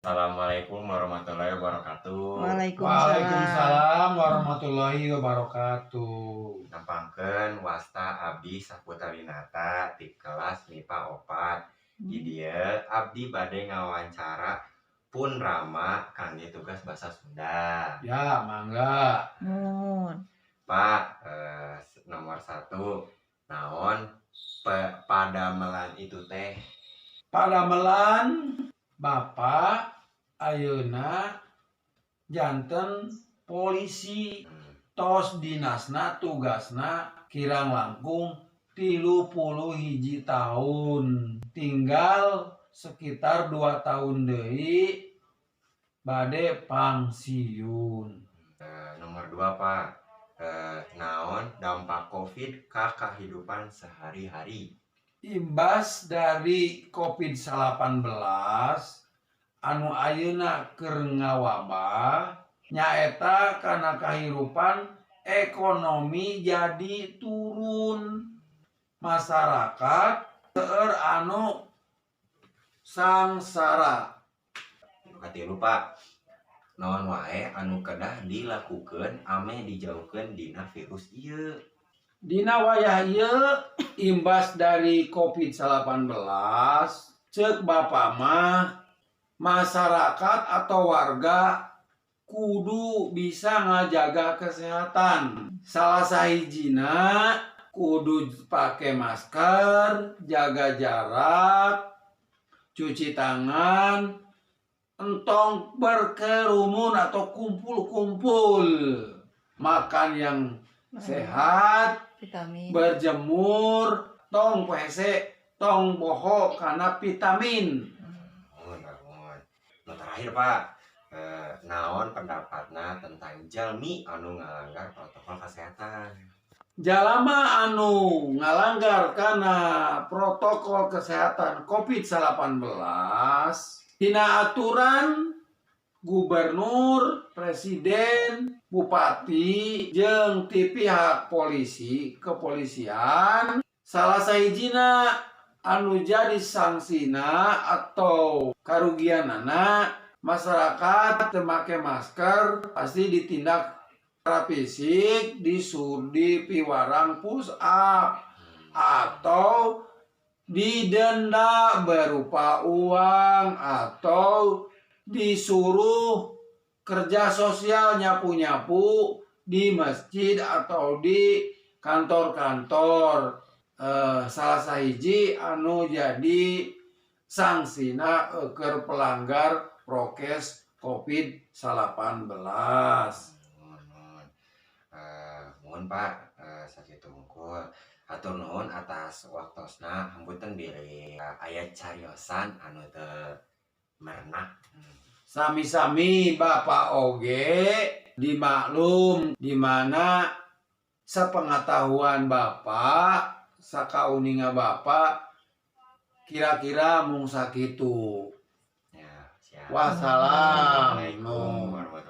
Assalamualaikum warahmatullahi wabarakatuh. Waalaikumsalam. Waalaikumsalam warahmatullahi wabarakatuh. Nampangkeun wasta abdi Saputra Winata ti kelas MIPA 4. Di dieu abdi bade ngawawancara Pun Rama kangge tugas bahasa Sunda. Ya, mangga. Nun. Pak, nomor 1. Naon padamelan itu teh? Padamelan Bapak ayeuna janten polisi tos dinasna tugasna kirang langkung 31 tahun, tinggal sekitar 2 tahun deui bade pangsiun. Nomor 2, Pak. Naon dampak COVID ka kehidupan sehari-hari? Imbas dari COVID-19 anu ayeuna keur ngawabah nyaeta kana kahirupan ekonomi jadi turun, masyarakat seueur anu sangsara. Katilu, Pak. Naon wae anu kedah dilakukeun ame dijauhkeun dina virus ieu? Dina wayah ieu imbas dari COVID-19 ceuk Bapak mah masyarakat atau warga kudu bisa ngajaga kesehatan. Salah sahijina kudu pake masker, jaga jarak, cuci tangan, entong berkerumun atau kumpul-kumpul, makan yang sehat, Vitamin. berjemur, tong WC, tong boho karena vitamin. Bangun. Nu terakhir, Pak. Naon pendapatna tentang jalmi anu ngalanggar protokol kesehatan? Jalama anu ngalanggar kana protokol kesehatan COVID-19 dina aturan gubernur, presiden, bupati, jeung ti pihak polisi, kepolisian, salah sahijina anu jadi sangsina atau karugianana masyarakat teu make masker pasti ditindak secara fisik, disudi piwarang push up atau didenda berupa uang atau disuruh kerja sosial nyapu-nyapu di masjid atau di kantor-kantor. Salah sahiji anu jadi sangsina keur pelanggar prokes COVID-19. Mohon Pak, sakitu hungkul. Hatur nuhun atas waktosna hampunten bilih aya cariosan anu teu merna. Sami-sami Bapak oge dimaklum di mana sepengetahuan Bapak sakauninga Bapak kira-kira mung sakitu. Ya, siap. Wassalam. Assalamualaikum warahmatullahi